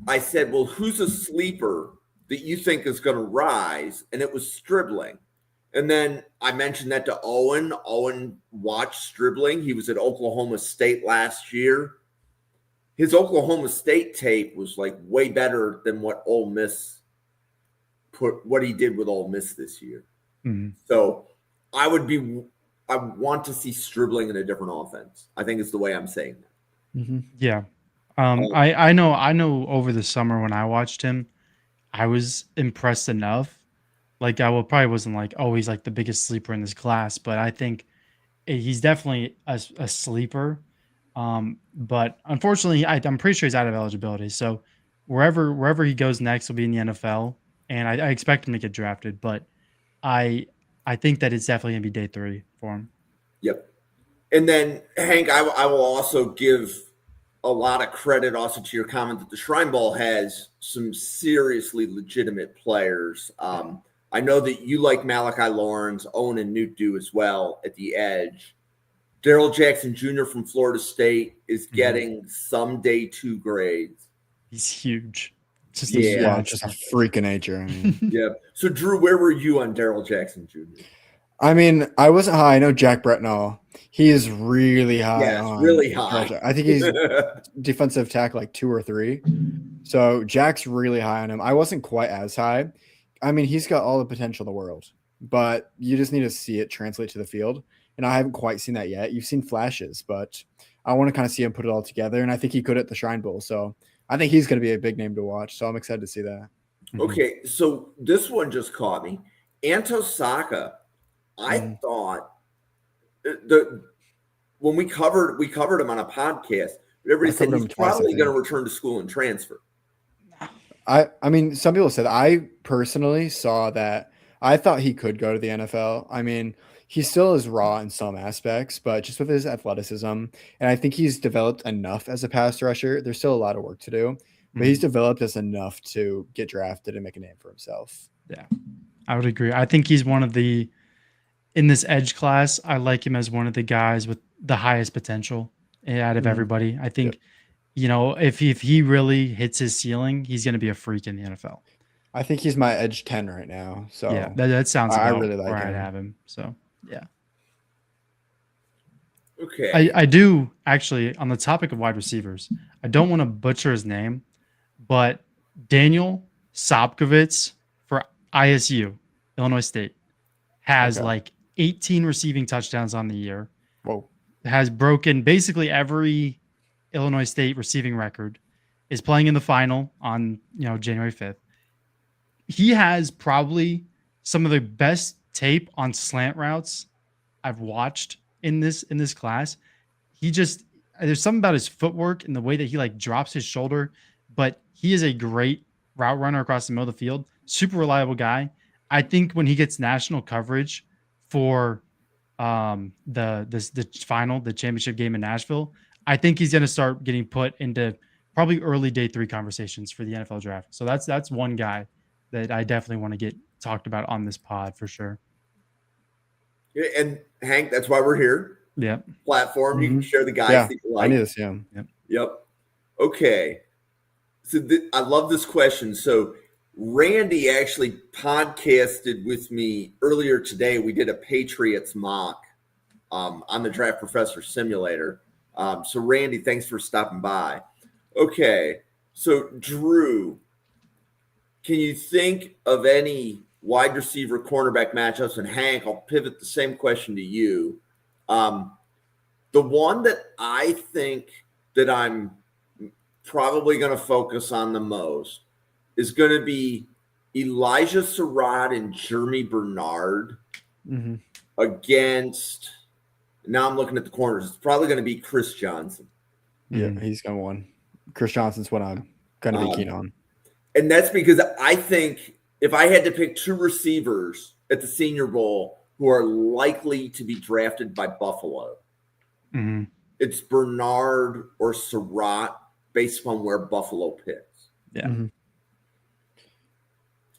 I said, well, who's a sleeper that you think is going to rise? And it was Stribling. And then I mentioned that to Owen. Owen watched Stribling. He was at Oklahoma State last year. His Oklahoma State tape was like way better than what Ole Miss what he did with Ole Miss this year. Mhm. So I want to see Stribling in a different offense. I think it's the way I'm saying that. Mm-hmm. Yeah. I know over the summer when I watched him, I was impressed enough. Like I probably wasn't like, oh, he's like the biggest sleeper in this class, but I think he's definitely a sleeper. But unfortunately, I'm pretty sure he's out of eligibility. So wherever he goes next will be in the NFL, and I expect him to get drafted. But I think that it's definitely gonna be day 3 for him. Yep. And then Hank, I will also give a lot of credit also to your comment that the Shrine Bowl has some seriously legitimate players. I know that you like Malachi Lawrence, Owen and Newt do as well at the edge. Daryl Jackson Jr. from Florida State is getting some day 2 grades. He's huge. Just Just a freak of nature. I mean. Yeah. So Drew, where were you on Daryl Jackson Jr.? I mean, I wasn't high. I know Jack Bretnall. He is really high. Yeah, really high. I think he's defensive tackle like 2 or 3. So Jack's really high on him. I wasn't quite as high. I mean, he's got all the potential in the world, but you just need to see it translate to the field. And I haven't quite seen that yet. You've seen flashes, but I want to kind of see him put it all together. And I think he could at the Shrine Bowl. So I think he's going to be a big name to watch. So I'm excited to see that. Okay, so this one just caught me. Anto Saka, I thought when we covered him on a podcast, everybody said he's probably going to return to school and transfer. I mean, some people said I personally saw that. I thought he could go to the NFL. I mean, he still is raw in some aspects, but just with his athleticism, and I think he's developed enough as a pass rusher. There's still a lot of work to do, but he's developed as enough to get drafted and make a name for himself. Yeah, I would agree. I think he's one of the in this edge class. I like him as one of the guys with the highest potential out of everybody. I think. If he really hits his ceiling, he's going to be a freak in the NFL. I think he's my edge 10 right now. So yeah, that sounds about I really like where him. I'd have him. So yeah. Okay. I do actually, on the topic of wide receivers, I don't want to butcher his name, but Daniel Sobkovitz for ISU, Illinois State, has like 18 receiving touchdowns on the year. Whoa. Has broken basically every Illinois State receiving record, is playing in the final on January 5th. He has probably some of the best tape on slant routes I've watched in this class. there's something about his footwork and the way that he like drops his shoulder, but he is a great route runner across the middle of the field. Super reliable guy. I think when he gets national coverage for the championship game in Nashville, I think he's going to start getting put into probably early day 3 conversations for the NFL draft. So that's one guy that I definitely want to get talked about on this pod for sure. Yeah, and Hank, that's why we're here. Yeah. Platform. You can share the guys Yeah, that you like. I need to see him. Yep. Okay. So I love this question. So Randy actually podcasted with me earlier today. We did a Patriots mock on the Draft Professor Simulator. So Randy, thanks for stopping by. Okay. So Drew, can you think of any wide receiver cornerback matchups? And Hank, I'll pivot the same question to you. The one that I think that I'm probably going to focus on the most is going to be Elijah Surratt and Jeremy Bernard against, now I'm looking at the corners, it's probably going to be Chris Johnson. Yeah, he's going to win. Chris Johnson's what I'm going to be keen on. And that's because I think if I had to pick 2 receivers at the Senior Bowl who are likely to be drafted by Buffalo, it's Bernard or Surratt based on where Buffalo picks. Yeah.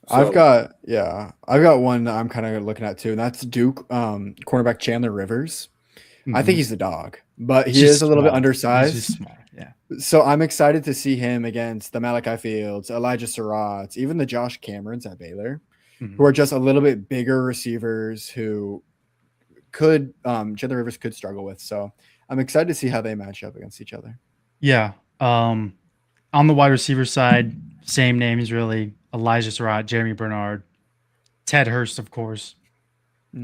So, I've got one that I'm kind of looking at too, and that's Duke cornerback Chandler Rivers. I think he's the dog, but he is a little bit undersized. He's just small. Yeah. So I'm excited to see him against the Malachi Fields, Elijah Surratt, even the Josh Camerons at Baylor, who are just a little bit bigger receivers who could Chandler Rivers could struggle with. So I'm excited to see how they match up against each other. Yeah. On the wide receiver side, same names really. Elijah Surratt, Jeremy Bernard, Ted Hurst, of course.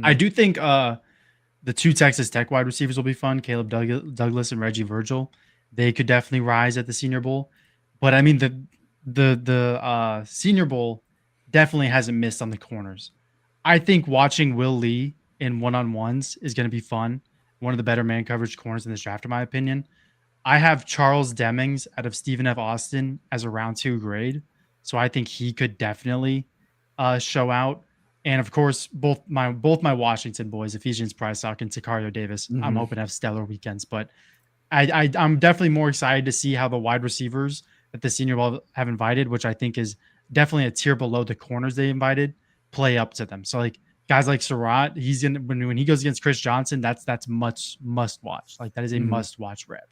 I do think the 2 Texas Tech wide receivers will be fun. Caleb Douglas and Reggie Virgil. They could definitely rise at the Senior Bowl. But I mean, the Senior Bowl definitely hasn't missed on the corners. I think watching Will Lee in one-on-ones is going to be fun. One of the better man coverage corners in this draft, in my opinion. I have Charles Demings out of Stephen F. Austin as a round 2 grade. So I think he could definitely show out. And of course, both my Washington boys, Ephesians Prysock and Sicario Davis, I'm hoping to have stellar weekends. But I'm definitely more excited to see how the wide receivers that the Senior Bowl have invited, which I think is definitely a tier below the corners they invited, play up to them. So like guys like Surratt, he's in when he goes against Chris Johnson, that's must watch. Like that is a must watch rep.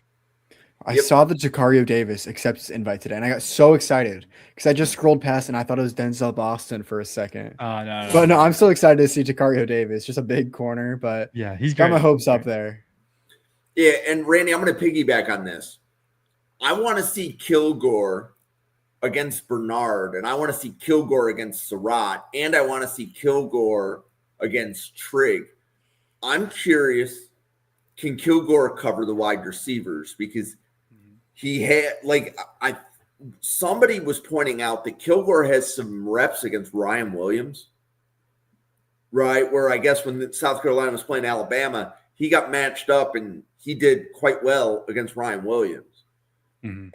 I saw the Sicario Davis accept his invite today, and I got so excited because I just scrolled past and I thought it was Denzel Boston for a second. No. But no, I'm so excited to see Sicario Davis. Just a big corner, but yeah, he's got great. my hopes up there. Yeah, and Randy, I'm going to piggyback on this. I want to see Kilgore against Bernard, and I want to see Kilgore against Surratt, and I want to see Kilgore against Trigg. I'm curious, can Kilgore cover the wide receivers? Because he had, somebody was pointing out that Kilgore has some reps against Ryan Williams, right? Where I guess when South Carolina was playing Alabama, he got matched up and he did quite well against Ryan Williams. And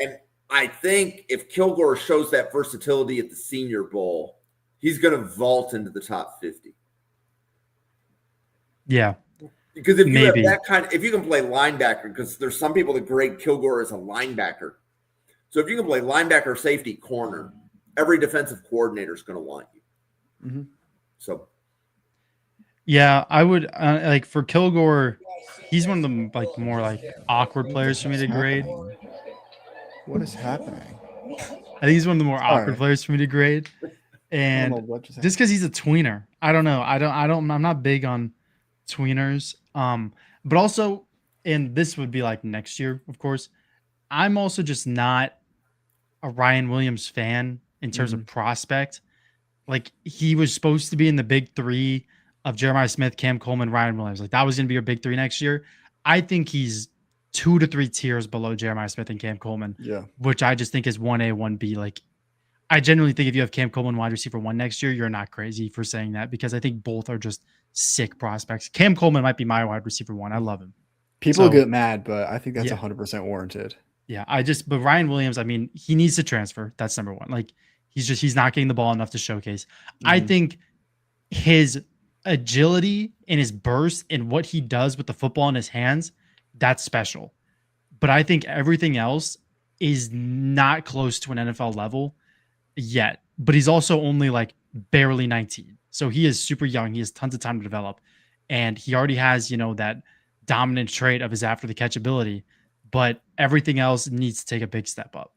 I think if Kilgore shows that versatility at the Senior Bowl, he's going to vault into the top 50. Yeah. Because if you have that if you can play linebacker, because there's some people that grade Kilgore as a linebacker. So if you can play linebacker, safety, corner, every defensive coordinator is going to want you. So, yeah, I would for Kilgore. He's one of the more awkward players for me to grade. What is happening? I think he's one of the more awkward players for me to grade, and just because he's a tweener, I don't know. I'm not big on tweeners. But also, and this would be next year, of course. I'm also just not a Ryan Williams fan in terms of prospect. He was supposed to be in the big 3 of Jeremiah Smith, Cam Coleman, Ryan Williams. That was going to be your big 3 next year. I think he's 2 to 3 tiers below Jeremiah Smith and Cam Coleman. Yeah, which I just think is 1A, 1B. I genuinely think if you have Cam Coleman wide receiver 1 next year, you're not crazy for saying that, because I think both are just sick prospects. Cam Coleman might be my wide receiver 1. I love him. People So, get mad, but I think that's Yeah. 100% warranted. Yeah, but Ryan Williams, I mean, he needs to transfer. That's number one. Like he's not getting the ball enough to showcase. I Mhm. think his agility and his burst and what he does with the football in his hands, that's special. But I think everything else is not close to an NFL level yet. But he's also only like barely 19. So he is super young. He has tons of time to develop. And he already has, that dominant trait of his after the catch ability. But everything else needs to take a big step up.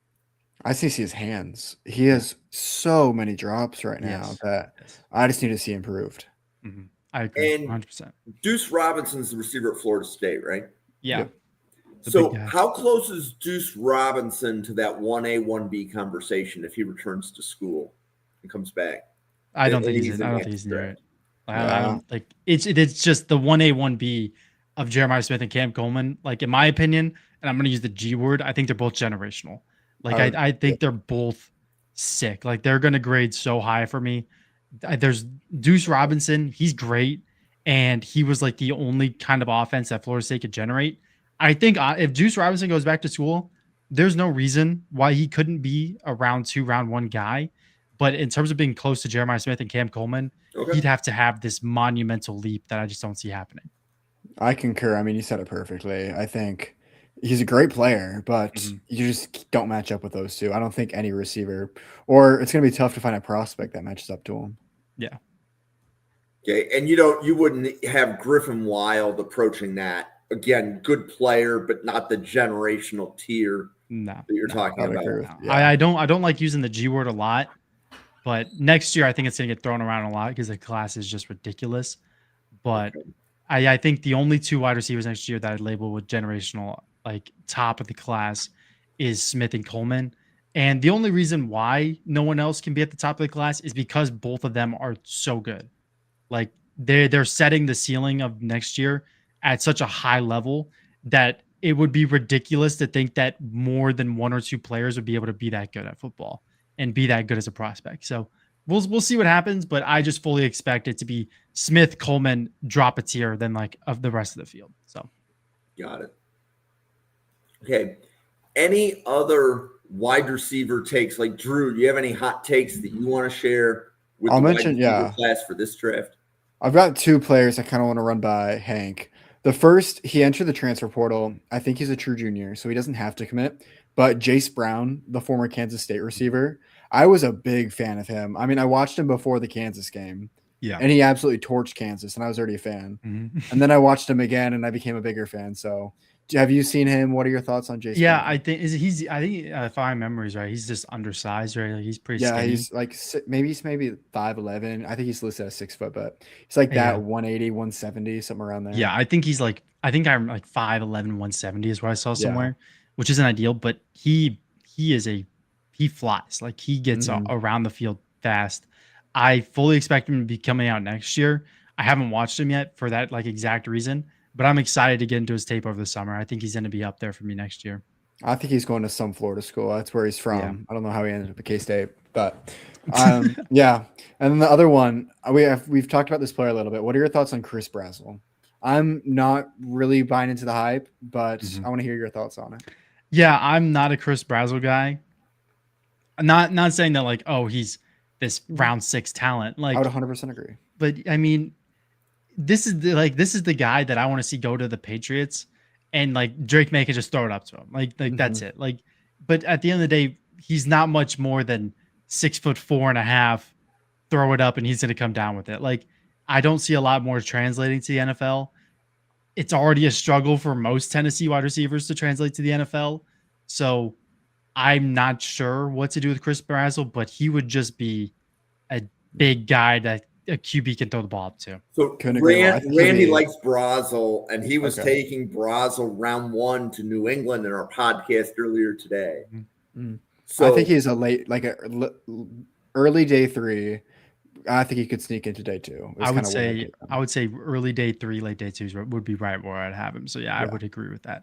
I see his hands. He has so many drops right now Yes. that Yes. I just need to see improved. Mhm. I agree. And 100%. Deuce Robinson's the receiver at Florida State, right? Yeah. Yep. The big So guy. how close is Deuce Robinson to that 1A, 1B conversation if he returns to school and comes back? I don't think And he's. in I don't that think he's near draft? it. I Yeah. don't like. It's just the 1A 1B of Jeremiah Smith and Cam Coleman. Like in my opinion, and I'm going to use the G word. I think they're both generational. Like I would- I think they're both sick. Like they're going to grade so high for me. There's Deuce Robinson. He's great, and he was like the only kind of offense that Florida State could generate. I think if Deuce Robinson goes back to school, there's no reason why he couldn't be a round 2, round 1 guy. But in terms of being close to Jeremiah Smith and Cam Coleman, Okay. he'd have to have this monumental leap that I just don't see happening. I concur. I mean, you said it perfectly. I think he's a great player, but Mhm. you just don't match up with those two. I don't think any receiver, or it's going to be tough to find a prospect that matches up to him. Yeah. Okay. And you wouldn't have Griffin Wild approaching that. Again, good player, but not the generational tier No. that you're talking I would about. agree with No. yeah. I don't like using the G word a lot, but next year I think it's gonna get thrown around a lot because the class is just ridiculous. But I think the only 2 wide receivers next year that I'd label with generational, like top of the class, is Smith and Coleman. And the only reason why no one else can be at the top of the class is because both of them are so good. Like they're setting the ceiling of next year at such a high level that it would be ridiculous to think that more than 1 or 2 players would be able to be that good at football and be that good as a prospect. So we'll see what happens, but I just fully expect it to be Smith, Coleman, drop a tier than like of the rest of the field. So Got it. Okay. Any other wide receiver takes? Like Drew, do you have any hot takes that you want to share with I'll the mention, wide receiver yeah. class for this draft? I've got 2 players I kind of want to run by Hank. The first, he entered the transfer portal. I think he's a true junior, so he doesn't have to commit. But Jace Brown, the former Kansas State receiver, I was a big fan of him. I mean, I watched him before the Kansas game, yeah. and he absolutely torched Kansas, and I was already a fan. Mhm. And then I watched him again, and I became a bigger fan. So, have you seen him? What are your thoughts on Jace Yeah, Brown? I think if I remember right, he's just undersized, right? Like he's pretty Yeah, skinny. he's like maybe 5'11". I think he's listed as 6 foot, but he's like that Yeah. 180, 170, something around there. Yeah, I think I'm like 5'11", 170 is what I saw Yeah. somewhere, which isn't ideal, but he flies. Like he gets Mhm. around the field fast. I fully expect him to be coming out next year. I haven't watched him yet for that like exact reason, but I'm excited to get into his tape over the summer. I think he's going to be up there for me next year. I think he's going to some Florida school. That's where he's from. Yeah. I don't know how he ended up at K-State, but yeah. And then the other one, we've talked about this player a little bit. What are your thoughts on Chris Brazzell? I'm not really buying into the hype, but Mhm. I want to hear your thoughts on it. Yeah, I'm not a Chris Brazzell guy. Not saying that like, oh, he's this round 6 talent. Like I would 100% agree. but I mean, this is the guy that I want to see go to the Patriots, and like Drake May can just throw it up to him. Like that's it. Like, but at the end of the day, he's not much more than 6'4.5". Throw it up, and he's going to come down with it. Like, I don't see a lot more translating to the NFL. It's already a struggle for most Tennessee wide receivers to translate to the NFL. So I'm not sure what to do with Chris Brazzell, but he would just be a big guy that a QB can throw the ball up to. So Couldn't agree more. I think he'll Randy be- likes Brazzell, and he was Okay. taking Brazzell round 1 to New England in our podcast earlier today. Mhm. So I think he's a late, like a early day 3. I think he could sneak into day 2. I would say early day 3, late day 2 would be right where I'd have him. So yeah, I Yeah. would agree with that.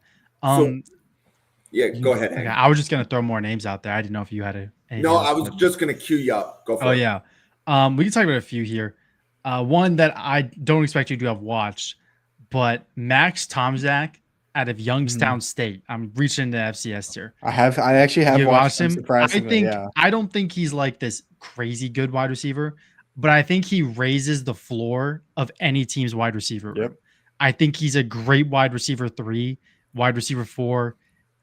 yeah, go ahead. Okay, Hank. I was just gonna throw more names out there. I didn't know if you had anything No, else, I was but- just going to cue you up. Go for Oh it. yeah. We can talk about a few here. One that I don't expect you to have watched, but Max Tomczak out of Youngstown State. I'm reaching into FCS tier. I actually have You watched watch him. surprisingly. Yeah. I don't think he's like this crazy good wide receiver, but I think he raises the floor of any team's wide receiver room. Yep. I think he's a great wide receiver 3, wide receiver 4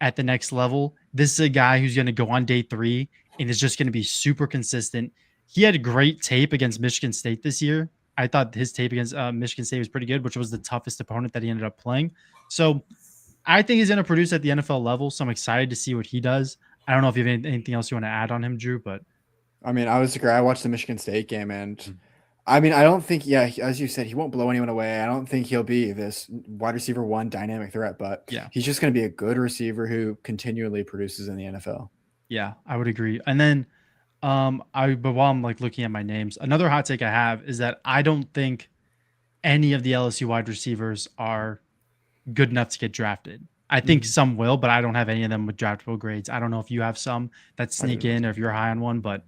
at the next level. This is a guy who's going to go on day 3 and is just going to be super consistent. He had great tape against Michigan State this year. I thought his tape against Michigan State was pretty good, which was the toughest opponent that he ended up playing. So I think he's going to produce at the NFL level. So I'm excited to see what he does. I don't know if you have anything else you want to add on him, Drew, but I mean, I watched the Michigan State game, and I mean, I don't think, as you said, he won't blow anyone away. I don't think he'll be this wide receiver 1 dynamic threat, but yeah, he's just going to be a good receiver who continually produces in the NFL. Yeah, I would agree. And then, but while I'm like looking at my names, another hot take I have is that I don't think any of the LSU wide receivers are good enough to get drafted. I think some will, but I don't have any of them with draftable grades. I don't know if you have some that sneak in or if you're high on one, but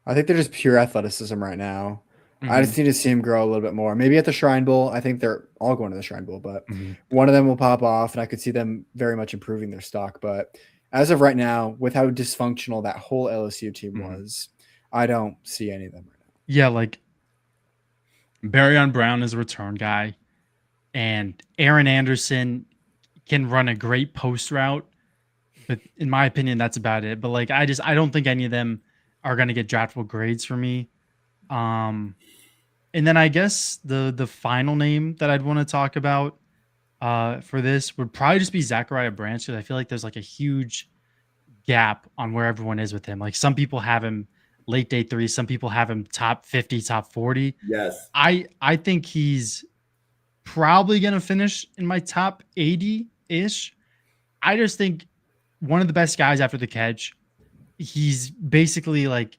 I think they're just pure athleticism right now. I just need to see him grow a little bit more. Maybe at the Shrine Bowl. I think they're all going to the Shrine Bowl, but one of them will pop off, and I could see them very much improving their stock. But as of right now, with how dysfunctional that whole LSU team was, I don't see any of them right now. Yeah, like Barryon Brown is a return guy, and Aaron Anderson can run a great post route, but in my opinion, that's about it. But like, I don't think any of them are going to get draftable grades for me. And then I guess the final name that I'd want to talk about for this would probably just be Zachariah Branch, because I feel like there's like a huge gap on where everyone is with him. Like some people have him late day 3, some people have him top 50, top 40. Yes. I think he's probably going to finish in my top 80-ish. I just think one of the best guys after the catch. He's basically like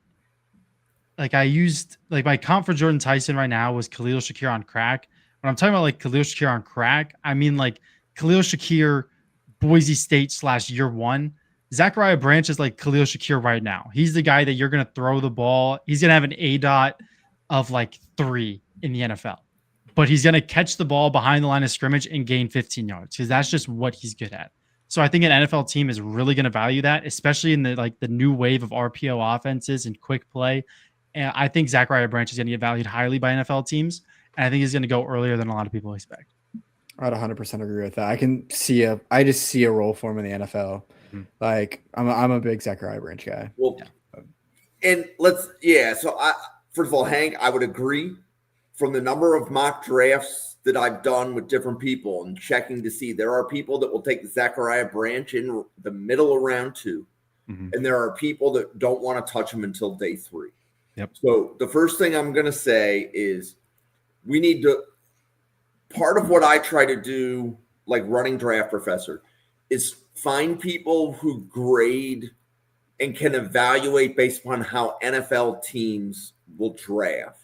I used like my comp for Jordan Tyson right now was Khalil Shakir on crack. When I'm talking about like Khalil Shakir on crack, I mean like Khalil Shakir, Boise State / year 1. Zachariah Branch is like Khalil Shakir right now. He's the guy that you're going to throw the ball. He's going to have an ADOT of like 3 in the NFL, but he's going to catch the ball behind the line of scrimmage and gain 15 yards because that's just what he's good at. So I think an NFL team is really going to value that, especially in the new wave of RPO offenses and quick play. And I think Zachariah Branch is going to get valued highly by NFL teams, and I think he's going to go earlier than a lot of people expect. I'd 100% agree with that. I just see a role for him in the NFL. Like I'm a big Zachariah Branch guy. Well, and so first of all, Hank, I would agree. From the number of mock drafts that I've done with different people and checking to see, there are people that will take Zachariah Branch in the middle of round 2, and there are people that don't want to touch him until day 3. Yep. So the first thing I'm going to say is we need to, part of what I try to do, like running Draft Professor, is find people who grade and can evaluate based upon how NFL teams will draft.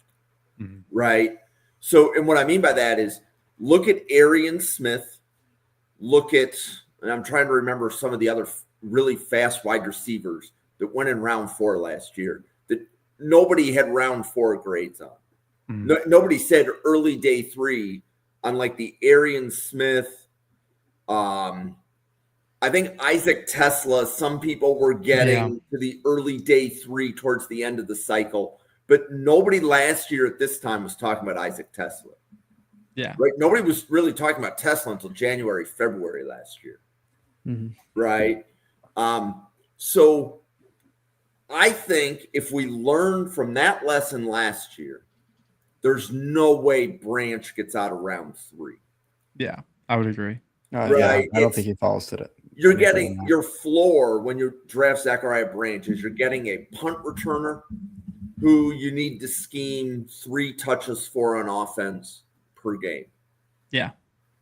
Right. So, and what I mean by that is look at Arian Smith, and I'm trying to remember some of the other really fast wide receivers that went in round 4 last year that nobody had round 4 grades on. Nobody said early day 3 on like the Arian Smith. I think Isaac Tesla, some people were getting to the early day 3 towards the end of the cycle. But nobody last year at this time was talking about Isaac Tesla. Yeah. Right. Nobody was really talking about Tesla until January, February last year. Right. So I think if we learn from that lesson last year, there's no way Branch gets out of round 3. Yeah, I would agree. Right. I don't think he falls to it. You're getting your floor when you draft Zachariah Branch is you're getting a punt returner who you need to scheme 3 touches for on offense per game. Yeah,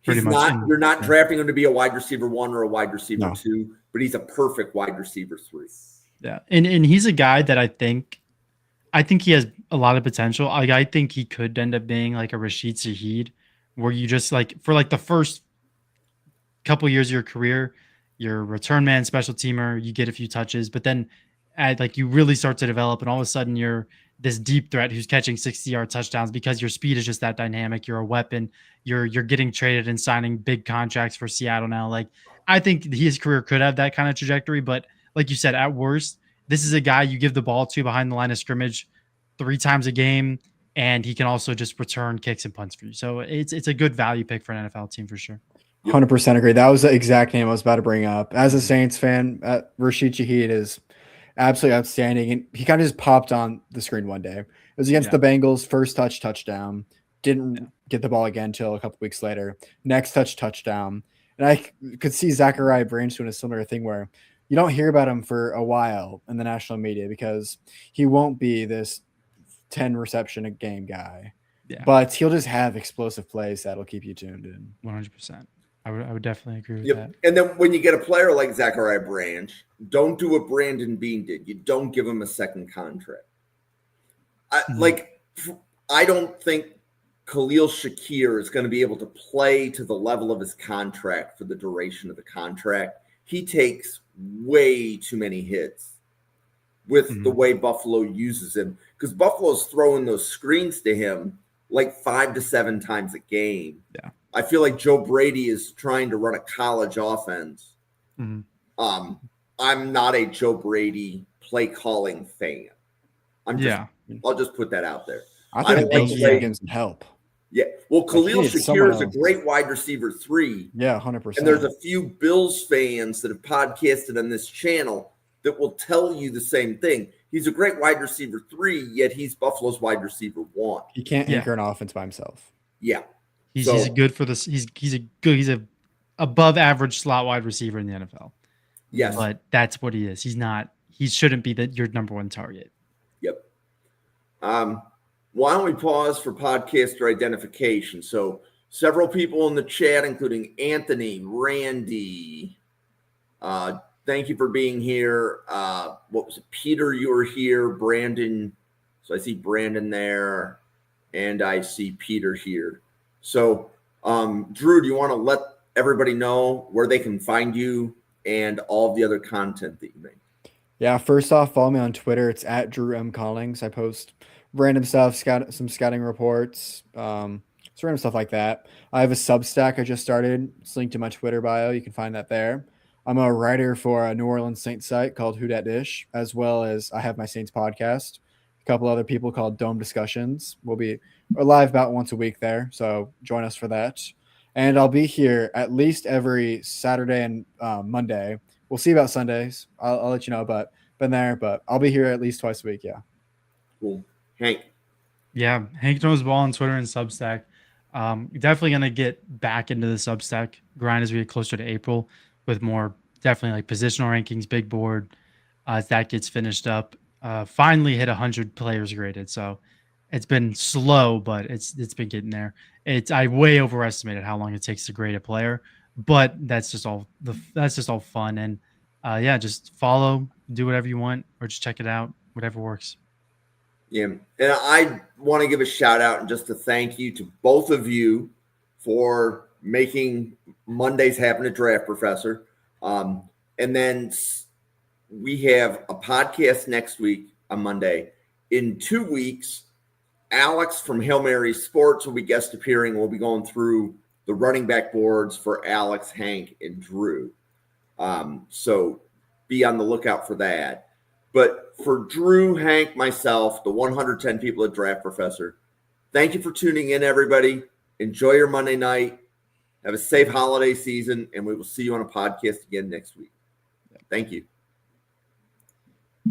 pretty much. You're not drafting him to be a wide receiver 1 or a wide receiver 2, but he's a perfect wide receiver 3. Yeah, and he's a guy that I think he has a lot of potential. I think he could end up being like a Rashid Shaheed, where you just like for like the first couple years of your career, you're a return man, special teamer, you get a few touches, but then you really start to develop, and all of a sudden you're this deep threat who's catching 60-yard touchdowns because your speed is just that dynamic. You're a weapon. You're getting traded and signing big contracts for Seattle now. Like, I think his career could have that kind of trajectory, but like you said, at worst, this is a guy you give the ball to behind the line of scrimmage 3 times a game, and he can also just return kicks and punts for you. So it's a good value pick for an NFL team for sure. 100% agree. That was the exact name I was about to bring up. As a Saints fan, Rashid Shaheed is absolutely outstanding. And he kind of just popped on the screen one day. It was against the Bengals, first touchdown. Didn't get the ball again until a couple weeks later. Next touchdown. And I could see Zachariah Branch doing a similar thing where you don't hear about him for a while in the national media because he won't be this 10 reception a game guy. Yeah. But he'll just have explosive plays that'll keep you tuned in. 100%. I would definitely agree with that. And then when you get a player like Zachariah Branch, don't do what Brandon Beane did. You don't give him a second contract. I don't think Khalil Shakir is going to be able to play to the level of his contract for the duration of the contract. He takes way too many hits with the way Buffalo uses him, because Buffalo's throwing those screens to him like 5 to 7 times a game. Yeah. I feel like Joe Brady is trying to run a college offense. I'm not a Joe Brady play calling fan. I'll just put that out there. I think Bills getting some help. Yeah. Well, Khalil Shakir is a great wide receiver 3. Yeah, 100%. And there's a few Bills fans that have podcasted on this channel that will tell you the same thing. He's a great wide receiver 3, yet he's Buffalo's wide receiver 1. He can't anchor an offense by himself. Yeah. He's good for this. He's a above average slot wide receiver in the NFL. Yes. But that's what he is. He shouldn't be your number 1 target. Yep. Why don't we pause for podcaster identification? So several people in the chat, including Anthony, Randy, thank you for being here. What was it? Peter, you were here. Brandon. So I see Brandon there, and I see Peter here. So, Drew, do you want to let everybody know where they can find you and all of the other content that you make? Yeah, first off, follow me on Twitter. It's at Drew M. Collings. I post random stuff, some scouting reports, some random stuff like that. I have a Substack I just started. It's linked to my Twitter bio. You can find that there. I'm a writer for a New Orleans Saints site called Who Dat Dish, as well as I have my Saints podcast. A couple other people called Dome Discussions. We're live about once a week there, so join us for that. And I'll be here at least every Saturday and Monday. We'll see about Sundays. I'll let you know, but I'll be here at least twice a week. Yeah. Cool. Hank. Yeah. Hank knows ball on Twitter and Substack. Definitely going to get back into the Substack grind as we get closer to April with more definitely like positional rankings, big board, as that gets finished up. Finally hit 100 players graded. So it's been slow, but it's been getting there. I way overestimated how long it takes to grade a player, but that's just all fun. And just follow, do whatever you want, or just check it out, whatever works. Yeah. And I want to give a shout out and just a thank you to both of you for making Mondays happen at Draft Professor. And then we have a podcast next week on Monday. In 2 weeks, Alex from Hail Mary Sports will be guest appearing. We'll be going through the running back boards for Alex, Hank, and Drew. So be on the lookout for that. But for Drew, Hank, myself, the 110 people at Draft Professor, thank you for tuning in, everybody. Enjoy your Monday night. Have a safe holiday season, and we will see you on a podcast again next week. Thank you.